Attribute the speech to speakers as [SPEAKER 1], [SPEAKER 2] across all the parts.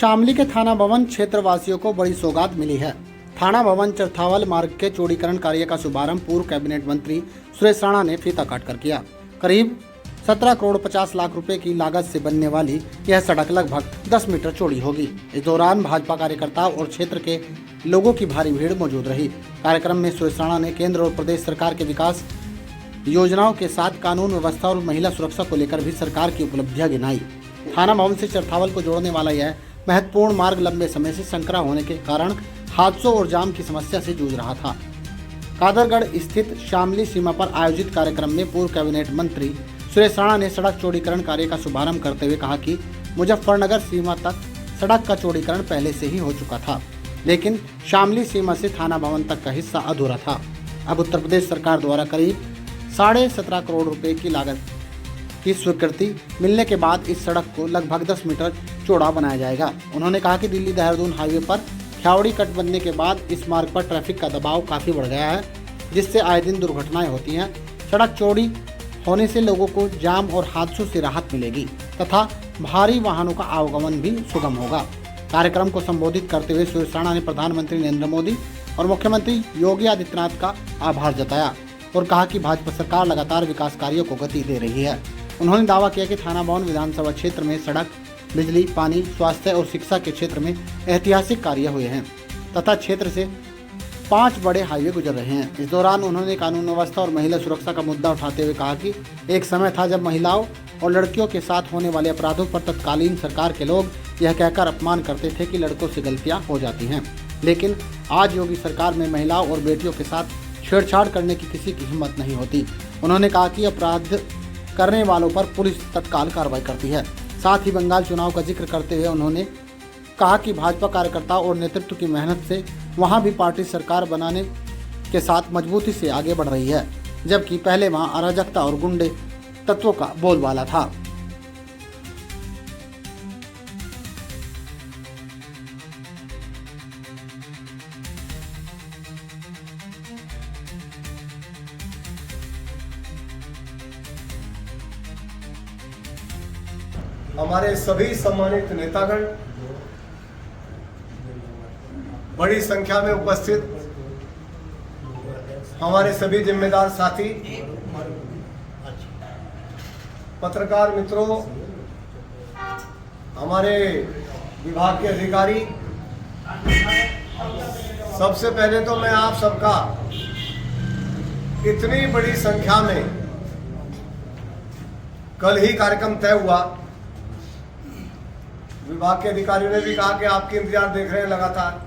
[SPEAKER 1] शामली के थाना भवन क्षेत्रवासियों को बड़ी सौगात मिली है। थाना भवन चरथावल मार्ग के चौड़ीकरण कार्य का शुभारंभ पूर्व कैबिनेट मंत्री सुरेश राणा ने फीता काटकर किया। करीब 17 करोड़ 50 लाख रुपए की लागत से बनने वाली यह सड़क लगभग 10 मीटर चौड़ी होगी। इस दौरान भाजपा कार्यकर्ताओं और क्षेत्र के लोगों की भारी भीड़ मौजूद रही। कार्यक्रम में सुरेश राणा ने केंद्र और प्रदेश सरकार के विकास योजनाओं के साथ कानून व्यवस्था और महिला सुरक्षा को लेकर भी सरकार की उपलब्धियां गिनाई। थाना भवन से चरथावल को जोड़ने वाला यह महत्वपूर्ण मार्ग लंबे समय से संकरा होने के कारण हादसों और जाम की समस्या से जूझ रहा था। कादरगढ़ स्थित शामली सीमा पर आयोजित कार्यक्रम में पूर्व कैबिनेट मंत्री सुरेश राणा ने सड़क चौड़ीकरण कार्य का शुभारंभ करते हुए कहा कि मुजफ्फरनगर सीमा तक सड़क का चौड़ीकरण पहले से ही हो चुका था, लेकिन शामली सीमा से थाना भवन तक का हिस्सा अधूरा था। अब उत्तर प्रदेश सरकार द्वारा करीब 17.5 करोड़ रुपए की लागत की स्वीकृति मिलने के बाद इस सड़क को लगभग 10 मीटर चौड़ा बनाया जाएगा। उन्होंने कहा कि दिल्ली देहरादून हाईवे पर ख्यावड़ी कट बनने के बाद इस मार्ग पर ट्रैफिक का दबाव काफ़ी बढ़ गया है, जिससे आए दिन दुर्घटनाएं होती हैं। सड़क चौड़ी होने से लोगों को जाम और हादसों से राहत मिलेगी तथा भारी वाहनों का आवागमन भी सुगम होगा। कार्यक्रम को संबोधित करते हुए सुरेश राणा ने प्रधानमंत्री नरेंद्र मोदी और मुख्यमंत्री योगी आदित्यनाथ का आभार जताया और कहा कि भाजपा सरकार लगातार विकास कार्यों को गति दे रही है। उन्होंने दावा किया कि थाना भवन विधानसभा क्षेत्र में सड़क, बिजली, पानी, स्वास्थ्य और शिक्षा के क्षेत्र में ऐतिहासिक कार्य हुए हैं तथा क्षेत्र से 5 बड़े हाईवे गुजर रहे हैं। इस दौरान उन्होंने कानून व्यवस्था और महिला सुरक्षा का मुद्दा उठाते हुए कहा कि एक समय था जब महिलाओं और लड़कियों के साथ होने वाले अपराधों पर तत्कालीन सरकार के लोग यह कहकर अपमान करते थे कि लड़कों से गलतियां हो जाती हैं, लेकिन आज योगी सरकार में महिलाओं और बेटियों के साथ छेड़छाड़ करने की किसी की हिम्मत नहीं होती। उन्होंने कहा कि अपराध करने वालों पर पुलिस तत्काल कार्रवाई करती है। साथ ही बंगाल चुनाव का जिक्र करते हुए उन्होंने कहा कि भाजपा कार्यकर्ताओं और नेतृत्व की मेहनत से वहां भी पार्टी सरकार बनाने के साथ मजबूती से आगे बढ़ रही है, जबकि पहले वहां अराजकता और गुंडे तत्वों का बोलबाला था।
[SPEAKER 2] हमारे सभी सम्मानित नेतागण, बड़ी संख्या में उपस्थित हमारे सभी जिम्मेदार साथी, पत्रकार मित्रों, हमारे विभाग के अधिकारी, सबसे पहले तो मैं आप सबका इतनी बड़ी संख्या में, कल ही कार्यक्रम तय हुआ, विभाग के अधिकारियों ने भी कहा कि आपके इंतजार देख रहे हैं लगातार।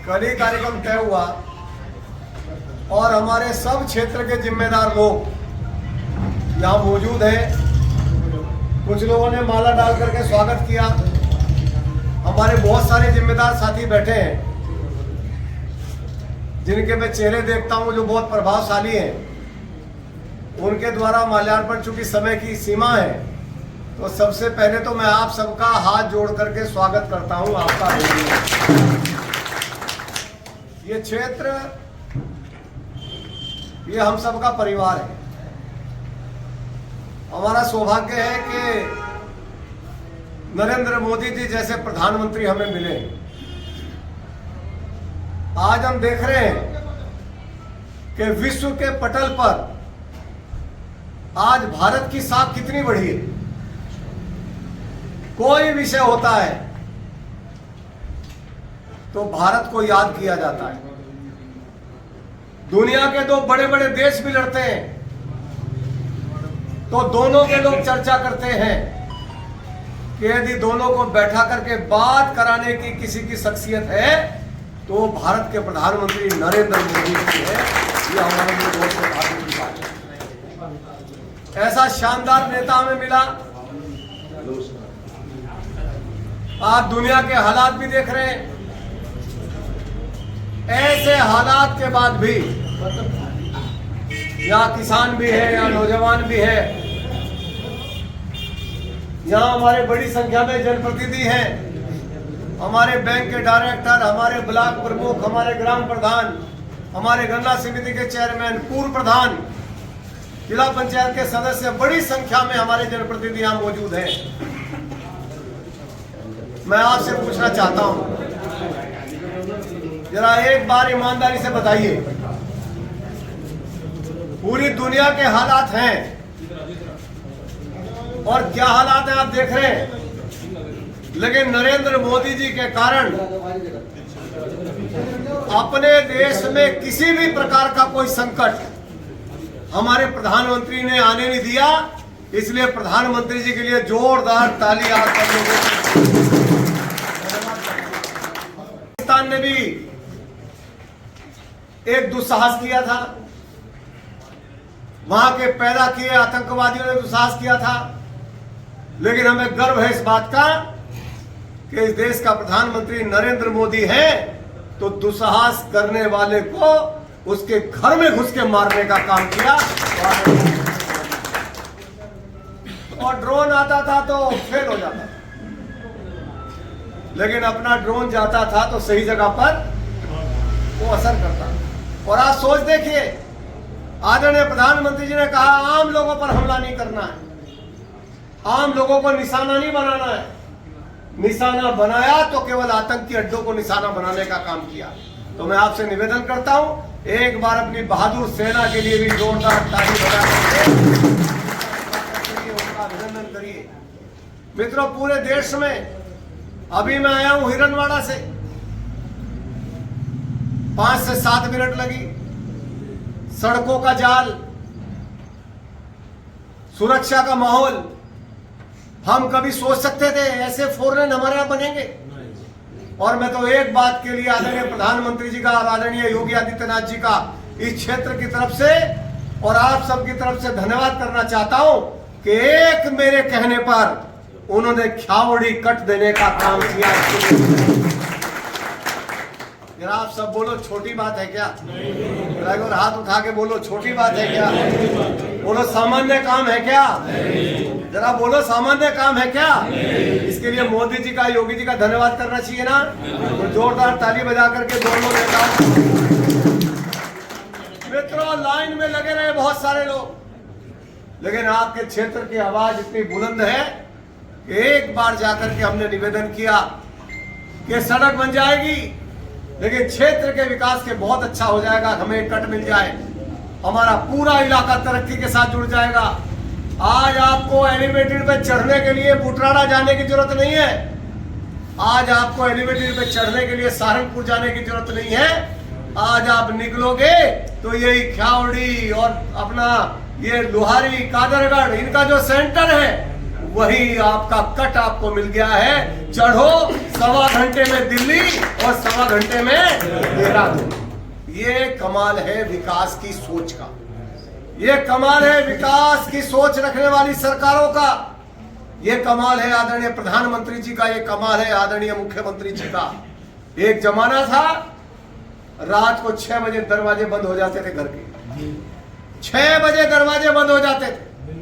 [SPEAKER 2] कल ही कार्यक्रम तय हुआ और हमारे सब क्षेत्र के जिम्मेदार लोग यहाँ मौजूद हैं। कुछ लोगों ने माला डाल करके स्वागत किया। हमारे बहुत सारे जिम्मेदार साथी बैठे हैं जिनके मैं चेहरे देखता हूँ जो बहुत प्रभावशाली हैं। उनके द्वारा माल्यार्पण, चूंकि समय की सीमा है, तो सबसे पहले तो मैं आप सबका हाथ जोड़ करके स्वागत करता हूं आपका। ये क्षेत्र, ये हम सबका परिवार है। हमारा सौभाग्य है कि नरेंद्र मोदी जी जैसे प्रधानमंत्री हमें मिले। आज हम देख रहे हैं कि विश्व के पटल पर आज भारत की साख कितनी बड़ी है। कोई विषय होता है तो भारत को याद किया जाता है। दुनिया के 2 बड़े बड़े देश भी लड़ते हैं तो दोनों के लोग चर्चा करते हैं कि यदि दोनों को बैठा करके बात कराने की किसी की शख्सियत है तो भारत के प्रधानमंत्री नरेंद्र मोदी जी है। ये हमारे लिए बहुत सौभाग्य की बात है। ऐसा शानदार नेता हमें मिला। आप दुनिया के हालात भी देख रहे हैं। ऐसे हालात के बाद भी यहाँ किसान भी है, यहाँ नौजवान भी है, यहाँ हमारे बड़ी संख्या में जनप्रतिनिधि हैं, हमारे बैंक के डायरेक्टर, हमारे ब्लॉक प्रमुख, हमारे ग्राम प्रधान, हमारे गन्ना समिति के चेयरमैन, पूर्व प्रधान, जिला पंचायत के सदस्य बड़ी संख्या में हमारे जनप्रतिनिधि यहाँ मौजूद हैं। मैं आपसे पूछना चाहता हूं, जरा एक बार ईमानदारी से बताइए, पूरी दुनिया के हालात हैं और क्या हालात हैं आप देख रहे हैं, लेकिन नरेंद्र मोदी जी के कारण अपने देश में किसी भी प्रकार का कोई संकट हमारे प्रधानमंत्री ने आने नहीं दिया। इसलिए प्रधानमंत्री जी के लिए जोरदार ताली आप सब लोगों की। पाकिस्तान ने भी एक दुस्साहस किया था, वहां के पैदा किए आतंकवादियों ने दुस्साहस किया था, लेकिन हमें गर्व है इस बात का कि इस देश का प्रधानमंत्री नरेंद्र मोदी है, तो दुस्साहस करने वाले को उसके घर में घुस के मारने का काम किया। और ड्रोन आता था तो फेल हो जाता था, लेकिन अपना ड्रोन जाता था तो सही जगह पर वो असर करता। और आज सोच देखिए, आदरणीय प्रधानमंत्री जी ने कहा आम लोगों पर हमला नहीं करना है, आम लोगों को निशाना नहीं बनाना है। निशाना बनाया तो केवल आतंकी अड्डों को निशाना बनाने का काम किया। तो मैं आपसे निवेदन करता हूं, एक बार अपनी बहादुर सेना के लिए भी जोरदार ताली बजाकर उनका अभिनंदन करिए। मित्रों, पूरे देश में अभी मैं आया हूं हिरनवाड़ा से, 5 से 7 मिनट लगी। सड़कों का जाल, सुरक्षा का माहौल, हम कभी सोच सकते थे ऐसे 4 लेन हमारे यहां बनेंगे? और मैं तो एक बात के लिए आदरणीय प्रधानमंत्री जी का और आदरणीय योगी आदित्यनाथ जी का इस क्षेत्र की तरफ से और आप सबकी तरफ से धन्यवाद करना चाहता हूं कि एक मेरे कहने पर उन्होंने ख्यावड़ी कट देने का काम किया। जरा आप सब बोलो, छोटी बात है क्या? और हाथ उठा के बोलो, छोटी बात है क्या? बोलो, सामान्य काम है क्या? जरा बोलो, सामान्य काम है क्या? इसके लिए मोदी जी का, योगी जी का धन्यवाद करना चाहिए ना? तो जोरदार ताली बजा करके दोनों नेताओं। मित्रों, लाइन में लगे रहे बहुत सारे लोग, लेकिन आपके क्षेत्र की आवाज इतनी बुलंद है कि एक बार जाकर के हमने निवेदन किया कि सड़क बन जाएगी, लेकिन क्षेत्र के विकास के बहुत अच्छा हो जाएगा, हमें कट मिल जाए, हमारा पूरा इलाका तरक्की के साथ जुड़ जाएगा। आज आपको एलिवेटेड पे चढ़ने के लिए बुटराड़ा जाने की जरूरत नहीं है, आज आपको एलिवेटेड पे चढ़ने के लिए सहारनपुर जाने की जरूरत नहीं है। आज आप निकलोगे तो यही ख्यावड़ी और अपना ये लोहारी, कादरगढ़, इनका जो सेंटर है वही आपका कट आपको मिल गया है। चढ़ो, 1.25 घंटे में दिल्ली और 1.25 घंटे में देहरादून। ये कमाल है विकास की सोच का, ये कमाल है विकास की सोच रखने वाली सरकारों का, ये कमाल है आदरणीय प्रधानमंत्री जी का, ये कमाल है आदरणीय मुख्यमंत्री जी का। एक जमाना था रात को 6 बजे दरवाजे बंद हो जाते थे घर के, 6 बजे दरवाजे बंद हो जाते थे।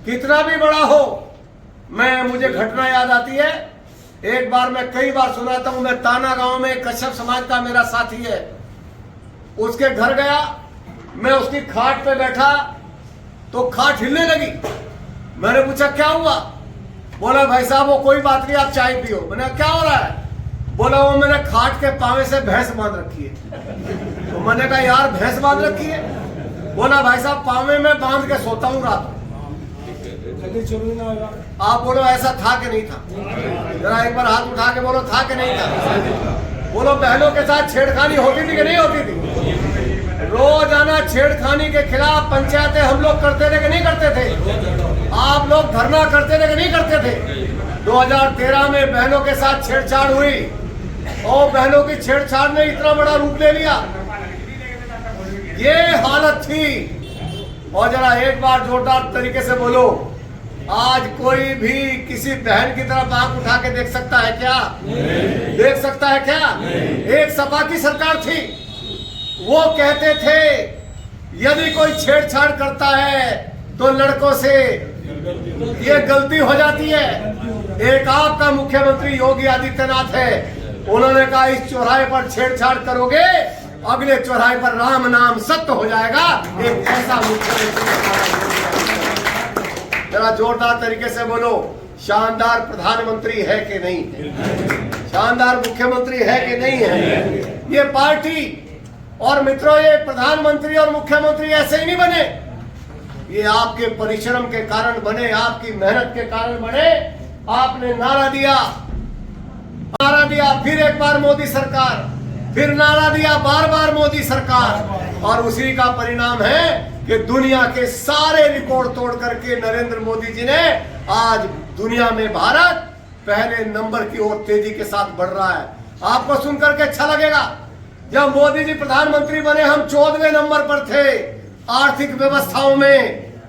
[SPEAKER 2] कितना भी बड़ा हो, मुझे घटना याद आती है, एक बार मैं कई बार सुनाता हूं, मैं ताना गांव में कश्यप समाज का मेरा साथी है, उसके घर गया, मैं उसकी खाट पे बैठा तो खाट हिलने लगी। मैंने पूछा क्या हुआ? बोला भाई साहब वो कोई बात नहीं, आप चाय पियो। मैंने क्या हो रहा है? बोला वो मैंने खाट के पावे से भैंस बांध रखी है। तो मैंने कहा यार भैंस बांध रखी है? बोला भाई साहब पावे में बांध के सोता हूँ रात। आप बोलो ऐसा था कि नहीं था? जरा एक बार हाथ उठा के बोलो, था कि नहीं था? बोलो बहनों के साथ छेड़खानी होती थी कि नहीं होती थी? रोजाना छेड़खानी के खिलाफ पंचायतें हम लोग करते थे कि नहीं करते थे? आप लोग धरना करते थे कि नहीं करते थे? 2013 में बहनों के साथ छेड़छाड़ हुई और बहनों की छेड़छाड़ ने इतना बड़ा रूप ले लिया, ये हालत थी। और जरा एक बार जोरदार तरीके से बोलो, आज कोई भी किसी बहन की तरफ आंख उठा के देख सकता है क्या? देख सकता है क्या? एक सपा की सरकार थी, वो कहते थे यदि कोई छेड़छाड़ करता है तो लड़कों से ये गलती हो जाती है। एक आपका मुख्यमंत्री योगी आदित्यनाथ है, उन्होंने कहा इस चौराहे पर छेड़छाड़ करोगे अगले चौराहे पर राम नाम सत्य हो जाएगा। एक ऐसा मुख्यमंत्री, जरा जोरदार तरीके से बोलो, शानदार प्रधानमंत्री है कि नहीं है, शानदार मुख्यमंत्री है कि नहीं है। ये पार्टी और मित्रों, ये प्रधानमंत्री और मुख्यमंत्री ऐसे ही नहीं बने, ये आपके परिश्रम के कारण बने, आपकी मेहनत के कारण बने। आपने नारा दिया, फिर एक बार मोदी सरकार, फिर नारा दिया, बार बार मोदी सरकार, और उसी का परिणाम है कि दुनिया के सारे रिकॉर्ड तोड़ करके नरेंद्र मोदी जी ने आज दुनिया में भारत पहले नंबर की ओर तेजी के साथ बढ़ रहा है। आपको सुनकर के अच्छा लगेगा, जब मोदी जी प्रधानमंत्री बने हम 14वें नंबर पर थे आर्थिक व्यवस्थाओं में,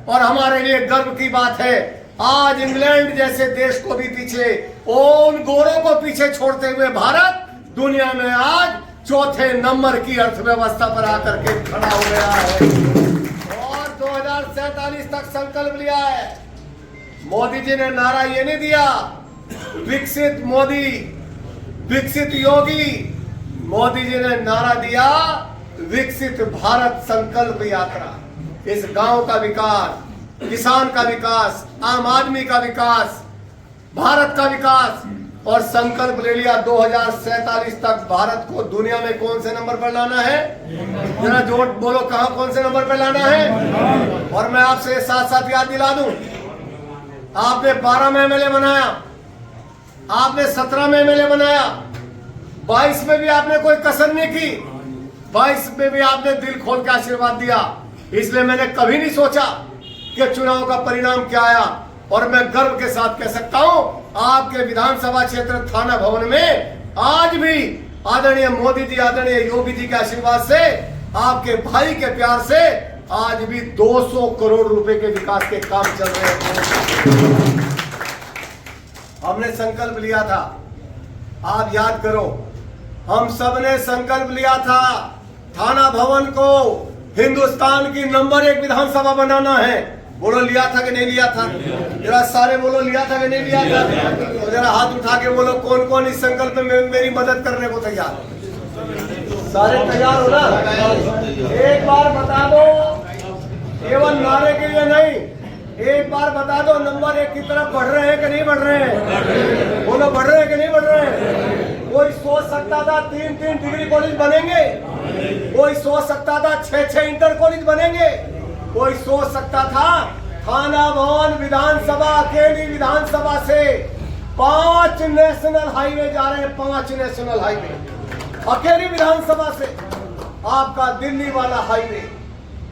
[SPEAKER 2] और हमारे लिए गर्व की बात है आज इंग्लैंड जैसे देश को भी पीछे, उन गोरों को पीछे छोड़ते हुए भारत दुनिया में आज 4थे नंबर की अर्थव्यवस्था पर आकर के खड़ा हो गया है, और 2047 तक संकल्प लिया है। मोदी जी ने नारा ये नहीं दिया विकसित मोदी, विकसित योगी, मोदी जी ने नारा दिया विकसित भारत संकल्प यात्रा। इस गांव का विकास, किसान का विकास, आम आदमी का विकास, भारत का विकास, और संकल्प ले लिया 2047 तक भारत को दुनिया में कौन से नंबर पर लाना है। जरा जोर बोलो, कहां कौन से नंबर पर लाना है। और मैं आपसे साथ साथ याद दिला दूं, आपने 12 में एमएलए बनाया, आपने 17 में एमएलए बनाया, 22 में भी आपने कोई कसर नहीं की, 22 में भी आपने दिल खोल के आशीर्वाद दिया। इसलिए मैंने कभी नहीं सोचा कि चुनाव का परिणाम क्या आया, और मैं गर्व के साथ कह सकता हूं आपके विधानसभा क्षेत्र थाना भवन में आज भी आदरणीय मोदी जी, आदरणीय योगी जी के आशीर्वाद से, आपके भाई के प्यार से आज भी 200 करोड़ रुपए के विकास के काम चल रहे हैं। हमने संकल्प लिया था, आप याद करो, हम सब ने संकल्प लिया था थाना भवन को हिंदुस्तान की नंबर 1 विधानसभा बनाना है। बोलो लिया था कि नहीं लिया था। जरा सारे बोलो लिया था कि नहीं लिया था। तो जरा हाथ उठा के बोलो कौन कौन इस संकल्प में मेरी मदद करने को तैयार। सारे तैयार हो ना। एक बार बता दो, केवल नारे के लिए नहीं, एक बार बता दो नंबर 1 की तरफ बढ़ रहे हैं कि नहीं बढ़ रहे हैं। बोलो बढ़ रहे हैं कि नहीं बढ़ रहे हैं। कोई सोच सकता था 3-3 डिग्री कॉलेज बनेंगे, कोई सोच सकता था 6-6 इंटर कॉलेज बनेंगे, कोई सोच सकता था थाना भवन विधानसभा, अकेली विधानसभा से 5 नेशनल हाईवे जा रहे हैं, 5 नेशनल हाईवे अकेली विधानसभा से। आपका दिल्ली वाला हाईवे,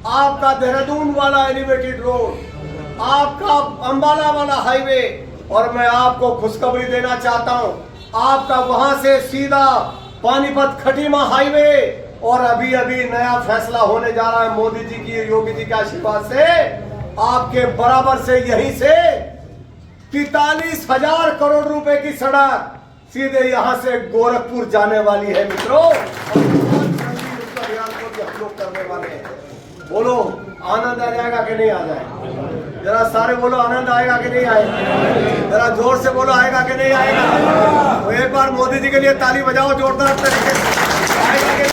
[SPEAKER 2] आपका देहरादून वाला एलिवेटेड रोड, आपका अंबाला वाला हाईवे, और मैं आपको खुशखबरी देना चाहता हूं, आपका वहां से सीधा पानीपत खटीमा हाईवे, और अभी अभी नया फैसला होने जा रहा है मोदी जी की, योगी जी के आशीर्वाद से, आपके बराबर से यहीं से 43,000 करोड़ रुपए की सड़क सीधे यहां से गोरखपुर जाने वाली है मित्रों, और अभियान को भी हम लोग करने वाले हैं। बोलो आनंद आ जाएगा कि नहीं आ जाएगा। जरा सारे बोलो आनंद आएगा कि नहीं आएगा। जरा जोर से बोलो आएगा कि नहीं आएगा। तो एक बार मोदी जी के लिए ताली बजाओ जोरदार तरीके से। आएगा कि